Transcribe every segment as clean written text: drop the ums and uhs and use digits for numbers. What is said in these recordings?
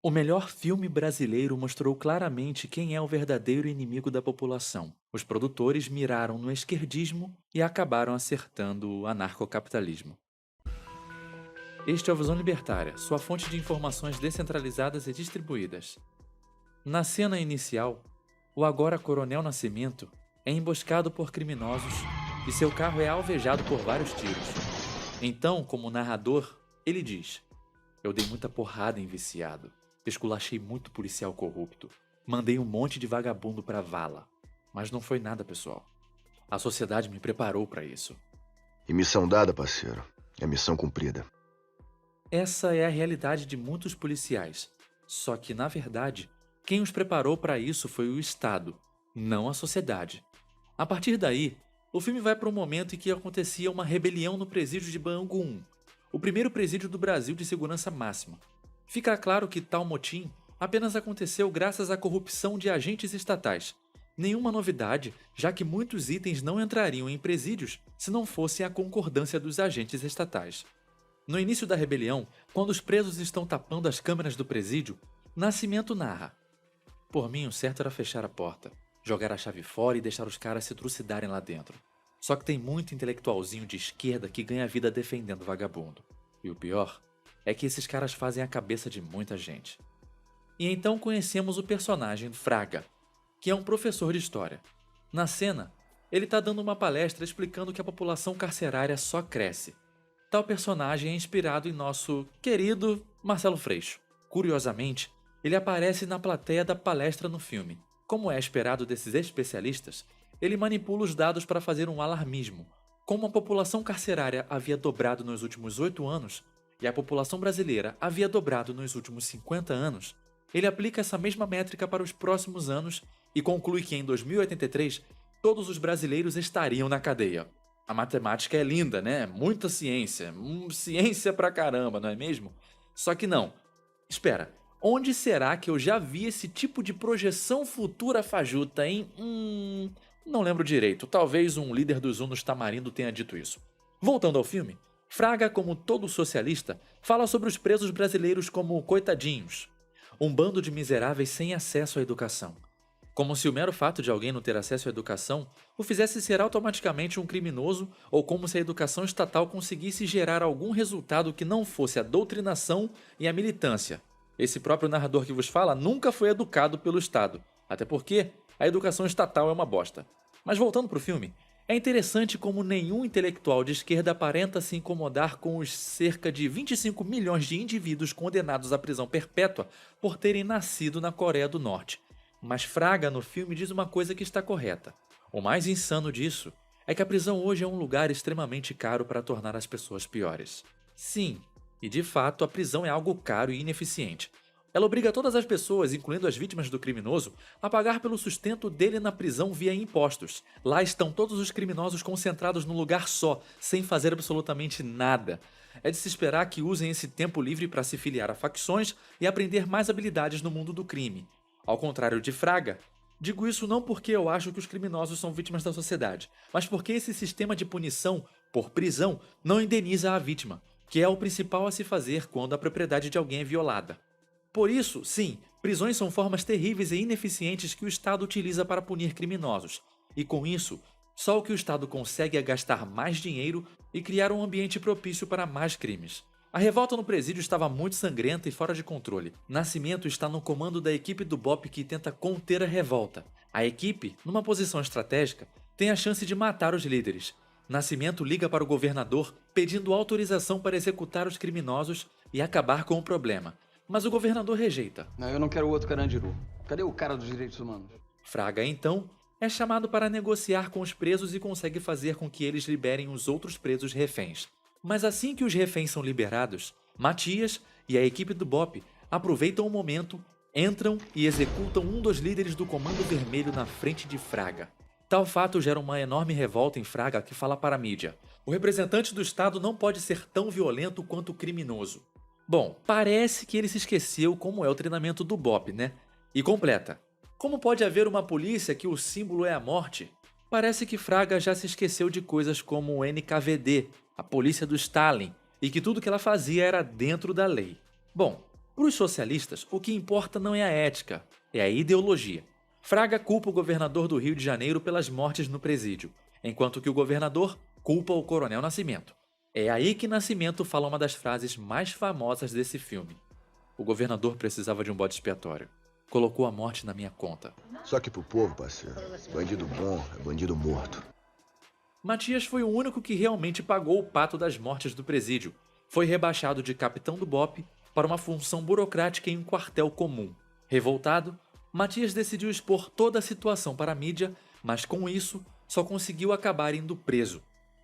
O melhor filme brasileiro mostrou claramente quem é o verdadeiro inimigo da população. Os produtores miraram no esquerdismo e acabaram acertando o anarcocapitalismo. Este é o Visão Libertária, sua fonte de informações descentralizadas e distribuídas. Na cena inicial, o agora Coronel Nascimento é emboscado por criminosos e seu carro é alvejado por vários tiros. Então, como narrador, ele diz: "Eu dei muita porrada em viciado, esculachei muito policial corrupto, mandei um monte de vagabundo pra vala. Mas não foi nada, pessoal. A sociedade me preparou pra isso." E missão dada, parceiro. É missão cumprida. Essa é a realidade de muitos policiais. Só que, na verdade, quem os preparou para isso foi o Estado, não a sociedade. A partir daí, o filme vai para um momento em que acontecia uma rebelião no presídio de Bangu 1, o primeiro presídio do Brasil de segurança máxima. Fica claro que tal motim apenas aconteceu graças à corrupção de agentes estatais. Nenhuma novidade, já que muitos itens não entrariam em presídios se não fosse a concordância dos agentes estatais. No início da rebelião, quando os presos estão tapando as câmeras do presídio, Nascimento narra: "Por mim, o certo era fechar a porta, jogar a chave fora e deixar os caras se trucidarem lá dentro. Só que tem muito intelectualzinho de esquerda que ganha vida defendendo vagabundo. E o pior é que esses caras fazem a cabeça de muita gente." E então conhecemos o personagem Fraga, que é um professor de história. Na cena, ele está dando uma palestra explicando que a população carcerária só cresce. Tal personagem é inspirado em nosso querido Marcelo Freixo. Curiosamente, ele aparece na plateia da palestra no filme. Como é esperado desses especialistas, ele manipula os dados para fazer um alarmismo. Como a população carcerária havia dobrado nos últimos 8 anos e a população brasileira havia dobrado nos últimos 50 anos, ele aplica essa mesma métrica para os próximos anos e conclui que em 2083 todos os brasileiros estariam na cadeia. A matemática é linda, né? Muita ciência. Ciência pra caramba, não é mesmo? Só que não. Espera, onde será que eu já vi esse tipo de projeção futura fajuta, hein? Não lembro direito. Talvez um líder dos Unos Tamarindo tenha dito isso. Voltando ao filme, Fraga, como todo socialista, fala sobre os presos brasileiros como coitadinhos. Um bando de miseráveis sem acesso à educação. Como se o mero fato de alguém não ter acesso à educação o fizesse ser automaticamente um criminoso, ou como se a educação estatal conseguisse gerar algum resultado que não fosse a doutrinação e a militância. Esse próprio narrador que vos fala nunca foi educado pelo Estado, até porque a educação estatal é uma bosta. Mas voltando pro filme, é interessante como nenhum intelectual de esquerda aparenta se incomodar com os cerca de 25 milhões de indivíduos condenados à prisão perpétua por terem nascido na Coreia do Norte. Mas Fraga no filme diz uma coisa que está correta. O mais insano disso é que a prisão hoje é um lugar extremamente caro para tornar as pessoas piores. Sim, e de fato a prisão é algo caro e ineficiente. Ela obriga todas as pessoas, incluindo as vítimas do criminoso, a pagar pelo sustento dele na prisão via impostos. Lá estão todos os criminosos concentrados num lugar só, sem fazer absolutamente nada. É de se esperar que usem esse tempo livre para se filiar a facções e aprender mais habilidades no mundo do crime. Ao contrário de Fraga, digo isso não porque eu acho que os criminosos são vítimas da sociedade, mas porque esse sistema de punição, por prisão, não indeniza a vítima, que é o principal a se fazer quando a propriedade de alguém é violada. Por isso, sim, prisões são formas terríveis e ineficientes que o Estado utiliza para punir criminosos, e com isso, só o que o Estado consegue é gastar mais dinheiro e criar um ambiente propício para mais crimes. A revolta no presídio estava muito sangrenta e fora de controle. Nascimento está no comando da equipe do BOPE que tenta conter a revolta. A equipe, numa posição estratégica, tem a chance de matar os líderes. Nascimento liga para o governador pedindo autorização para executar os criminosos e acabar com o problema. Mas o governador rejeita. Não, eu não quero o outro Carandiru. Cadê o cara dos direitos humanos? Fraga, então, é chamado para negociar com os presos e consegue fazer com que eles liberem os outros presos reféns. Mas assim que os reféns são liberados, Matias e a equipe do BOPE aproveitam o momento, entram e executam um dos líderes do Comando Vermelho na frente de Fraga. Tal fato gera uma enorme revolta em Fraga que fala para a mídia: "O representante do Estado não pode ser tão violento quanto o criminoso." Bom, parece que ele se esqueceu como é o treinamento do BOPE, né? E completa: "Como pode haver uma polícia que o símbolo é a morte?" Parece que Fraga já se esqueceu de coisas como o NKVD, a polícia do Stalin, e que tudo que ela fazia era dentro da lei. Bom, para os socialistas, o que importa não é a ética, é a ideologia. Fraga culpa o governador do Rio de Janeiro pelas mortes no presídio, enquanto que o governador culpa o Coronel Nascimento. É aí que Nascimento fala uma das frases mais famosas desse filme. O governador precisava de um bode expiatório. Colocou a morte na minha conta. Só que pro povo, parceiro, bandido bom é bandido morto. Matias foi o único que realmente pagou o pato das mortes do presídio. Foi rebaixado de capitão do BOPE para uma função burocrática em um quartel comum. Revoltado, Matias decidiu expor toda a situação para a mídia, mas com isso só conseguiu acabar indo preso.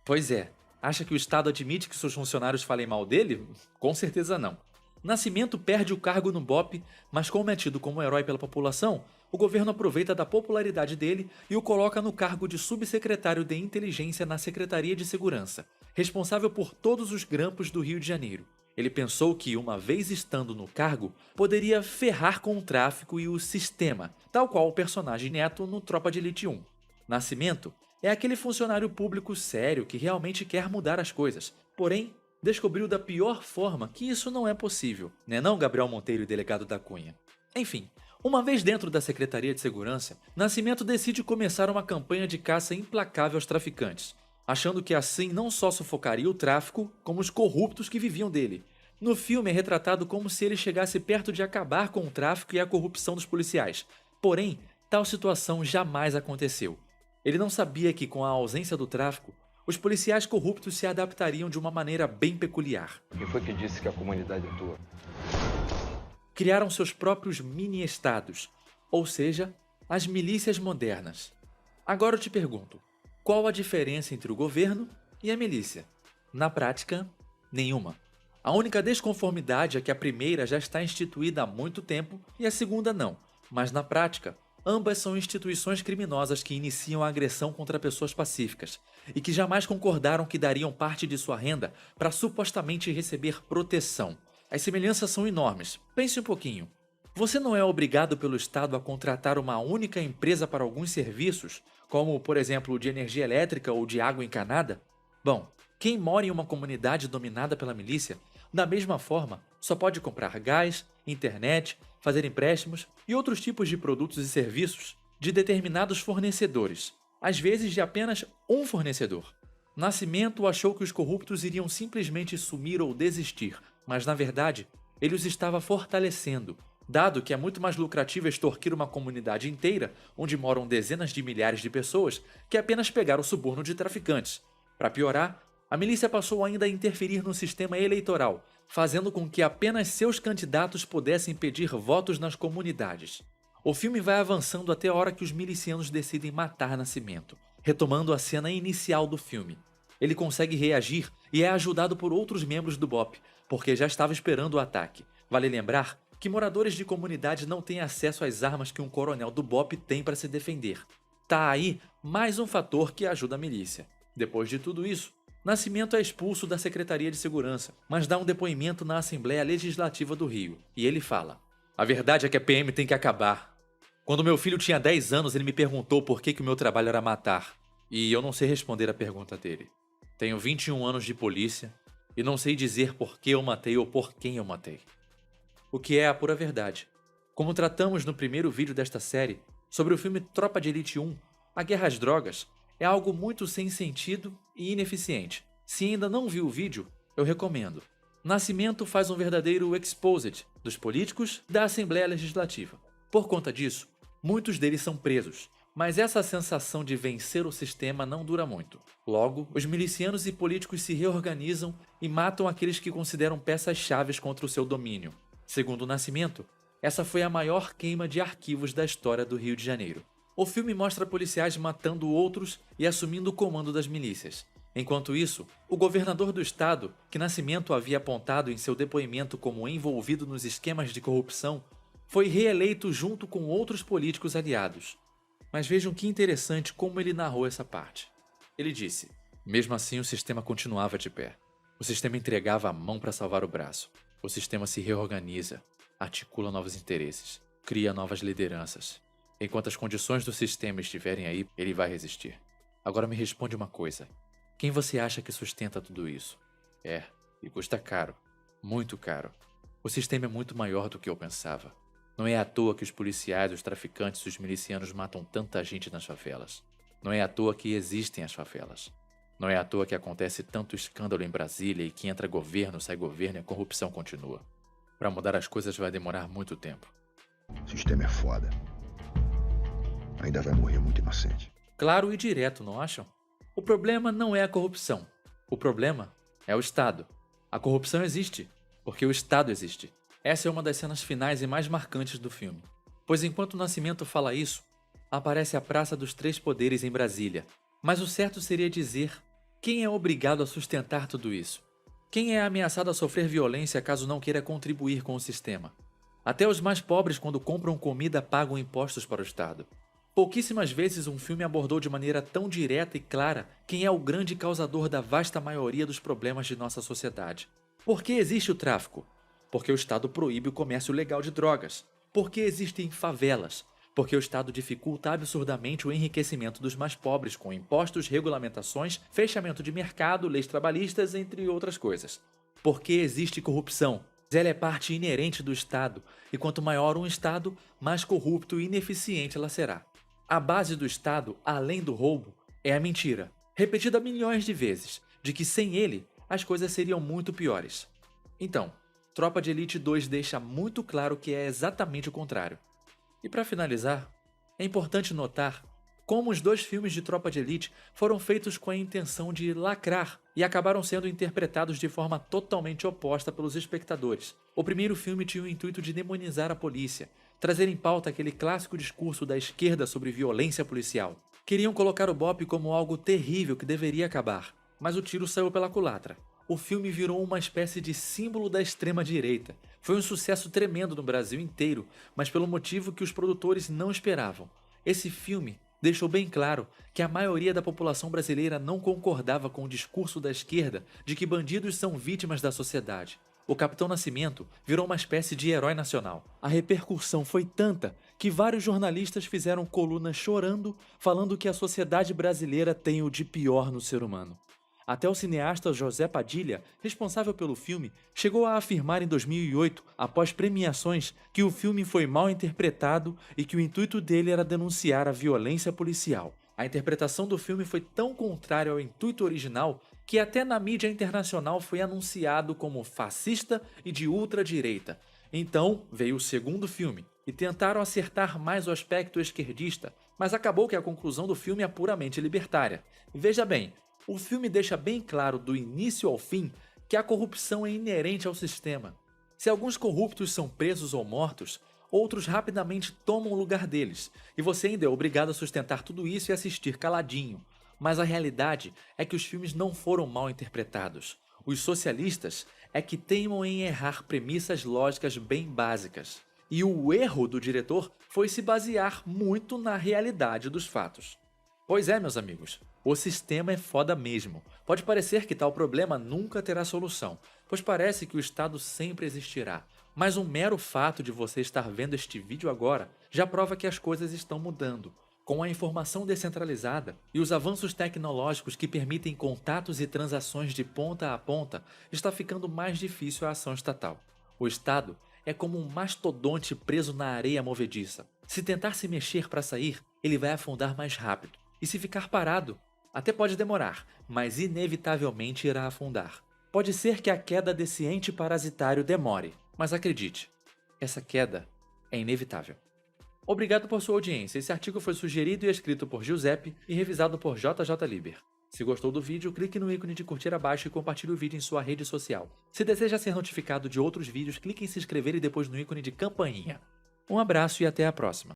Pois é, acha que o Estado admite que seus funcionários falem mal dele? Com certeza não. Nascimento perde o cargo no BOPE, mas como é tido como herói pela população, o governo aproveita da popularidade dele e o coloca no cargo de subsecretário de inteligência na Secretaria de Segurança, responsável por todos os grampos do Rio de Janeiro. Ele pensou que, uma vez estando no cargo, poderia ferrar com o tráfico e o sistema, tal qual o personagem Neto no Tropa de Elite 1. Nascimento é aquele funcionário público sério que realmente quer mudar as coisas, porém, descobriu da pior forma que isso não é possível, né não, Gabriel Monteiro e delegado da Cunha? Enfim, uma vez dentro da Secretaria de Segurança, Nascimento decide começar uma campanha de caça implacável aos traficantes, achando que assim não só sufocaria o tráfico, como os corruptos que viviam dele. No filme é retratado como se ele chegasse perto de acabar com o tráfico e a corrupção dos policiais. Porém, tal situação jamais aconteceu. Ele não sabia que, com a ausência do tráfico, os policiais corruptos se adaptariam de uma maneira bem peculiar. Quem foi que disse que a comunidade é tua? Criaram seus próprios mini-estados, ou seja, as milícias modernas. Agora eu te pergunto, qual a diferença entre o governo e a milícia? Na prática, nenhuma. A única desconformidade é que a primeira já está instituída há muito tempo e a segunda não, mas na prática, ambas são instituições criminosas que iniciam a agressão contra pessoas pacíficas e que jamais concordaram que dariam parte de sua renda para supostamente receber proteção. As semelhanças são enormes. Pense um pouquinho. Você não é obrigado pelo Estado a contratar uma única empresa para alguns serviços, como, por exemplo, de energia elétrica ou de água encanada? Bom, quem mora em uma comunidade dominada pela milícia, da mesma forma, só pode comprar gás, internet, fazer empréstimos e outros tipos de produtos e serviços de determinados fornecedores, às vezes de apenas um fornecedor. Nascimento achou que os corruptos iriam simplesmente sumir ou desistir, mas na verdade, ele os estava fortalecendo, dado que é muito mais lucrativo extorquir uma comunidade inteira, onde moram dezenas de milhares de pessoas, que apenas pegar o suborno de traficantes. Para piorar, a milícia passou ainda a interferir no sistema eleitoral, fazendo com que apenas seus candidatos pudessem pedir votos nas comunidades. O filme vai avançando até a hora que os milicianos decidem matar Nascimento, retomando a cena inicial do filme. Ele consegue reagir e é ajudado por outros membros do BOPE, porque já estava esperando o ataque. Vale lembrar que moradores de comunidade não têm acesso às armas que um coronel do BOPE tem para se defender. Tá aí mais um fator que ajuda a milícia. Depois de tudo isso, Nascimento é expulso da Secretaria de Segurança, mas dá um depoimento na Assembleia Legislativa do Rio, e ele fala: "A verdade é que a PM tem que acabar. Quando meu filho tinha 10 anos, ele me perguntou por que o meu trabalho era matar, e eu não sei responder a pergunta dele. Tenho 21 anos de polícia e não sei dizer por que eu matei ou por quem eu matei." O que é a pura verdade. Como tratamos no primeiro vídeo desta série, sobre o filme Tropa de Elite 1, a guerra às drogas é algo muito sem sentido e ineficiente. Se ainda não viu o vídeo, eu recomendo. Nascimento faz um verdadeiro exposed dos políticos da Assembleia Legislativa. Por conta disso, muitos deles são presos, mas essa sensação de vencer o sistema não dura muito. Logo, os milicianos e políticos se reorganizam e matam aqueles que consideram peças-chave contra o seu domínio. Segundo o Nascimento, essa foi a maior queima de arquivos da história do Rio de Janeiro. O filme mostra policiais matando outros e assumindo o comando das milícias. Enquanto isso, o governador do estado, que Nascimento havia apontado em seu depoimento como envolvido nos esquemas de corrupção, foi reeleito junto com outros políticos aliados. Mas vejam que interessante como ele narrou essa parte. Ele disse: "Mesmo assim, o sistema continuava de pé. O sistema entregava a mão para salvar o braço. O sistema se reorganiza, articula novos interesses, cria novas lideranças. Enquanto as condições do sistema estiverem aí, ele vai resistir. Agora me responde uma coisa. Quem você acha que sustenta tudo isso? E custa caro, muito caro. O sistema é muito maior do que eu pensava. Não é à toa que os policiais, os traficantes e os milicianos matam tanta gente nas favelas. Não é à toa que existem as favelas. Não é à toa que acontece tanto escândalo em Brasília e que entra governo, sai governo e a corrupção continua. Para mudar as coisas vai demorar muito tempo. O sistema é foda. Ainda vai morrer muito inocente. Claro e direto, não acham? O problema não é a corrupção. O problema é o Estado. A corrupção existe, porque o Estado existe. Essa é uma das cenas finais e mais marcantes do filme. Pois enquanto o Nascimento fala isso, aparece a Praça dos Três Poderes em Brasília. Mas o certo seria dizer quem é obrigado a sustentar tudo isso. Quem é ameaçado a sofrer violência caso não queira contribuir com o sistema. Até os mais pobres, quando compram comida, pagam impostos para o Estado. Pouquíssimas vezes um filme abordou de maneira tão direta e clara quem é o grande causador da vasta maioria dos problemas de nossa sociedade. Por que existe o tráfico? Porque o Estado proíbe o comércio legal de drogas. Por que existem favelas? Porque o Estado dificulta absurdamente o enriquecimento dos mais pobres com impostos, regulamentações, fechamento de mercado, leis trabalhistas, entre outras coisas. Por que existe corrupção? Ela é parte inerente do Estado, e quanto maior um Estado, mais corrupto e ineficiente ela será. A base do Estado, além do roubo, é a mentira, repetida milhões de vezes, de que sem ele as coisas seriam muito piores. Então, Tropa de Elite 2 deixa muito claro que é exatamente o contrário. E para finalizar, é importante notar como os dois filmes de Tropa de Elite foram feitos com a intenção de lacrar e acabaram sendo interpretados de forma totalmente oposta pelos espectadores. O primeiro filme tinha o intuito de demonizar a polícia, trazer em pauta aquele clássico discurso da esquerda sobre violência policial. Queriam colocar o BOPE como algo terrível que deveria acabar, mas o tiro saiu pela culatra. O filme virou uma espécie de símbolo da extrema-direita. Foi um sucesso tremendo no Brasil inteiro, mas pelo motivo que os produtores não esperavam. Esse filme deixou bem claro que a maioria da população brasileira não concordava com o discurso da esquerda de que bandidos são vítimas da sociedade. O Capitão Nascimento virou uma espécie de herói nacional. A repercussão foi tanta que vários jornalistas fizeram colunas chorando, falando que a sociedade brasileira tem o de pior no ser humano. Até o cineasta José Padilha, responsável pelo filme, chegou a afirmar em 2008, após premiações, que o filme foi mal interpretado e que o intuito dele era denunciar a violência policial. A interpretação do filme foi tão contrária ao intuito original que até na mídia internacional foi anunciado como fascista e de ultradireita. Então veio o segundo filme e tentaram acertar mais o aspecto esquerdista, mas acabou que a conclusão do filme é puramente libertária. Veja bem, o filme deixa bem claro do início ao fim que a corrupção é inerente ao sistema. Se alguns corruptos são presos ou mortos, outros rapidamente tomam o lugar deles, e você ainda é obrigado a sustentar tudo isso e assistir caladinho. Mas a realidade é que os filmes não foram mal interpretados. Os socialistas é que teimam em errar premissas lógicas bem básicas. E o erro do diretor foi se basear muito na realidade dos fatos. Pois é, meus amigos, o sistema é foda mesmo. Pode parecer que tal problema nunca terá solução, pois parece que o Estado sempre existirá. Mas um mero fato de você estar vendo este vídeo agora já prova que as coisas estão mudando. Com a informação descentralizada e os avanços tecnológicos que permitem contatos e transações de ponta a ponta, está ficando mais difícil a ação estatal. O Estado é como um mastodonte preso na areia movediça. Se tentar se mexer para sair, ele vai afundar mais rápido. E se ficar parado, até pode demorar, mas inevitavelmente irá afundar. Pode ser que a queda desse ente parasitário demore, mas acredite, essa queda é inevitável. Obrigado por sua audiência. Esse artigo foi sugerido e escrito por Giuseppe e revisado por JJ Liber. Se gostou do vídeo, clique no ícone de curtir abaixo e compartilhe o vídeo em sua rede social. Se deseja ser notificado de outros vídeos, clique em se inscrever e depois no ícone de campainha. Um abraço e até a próxima.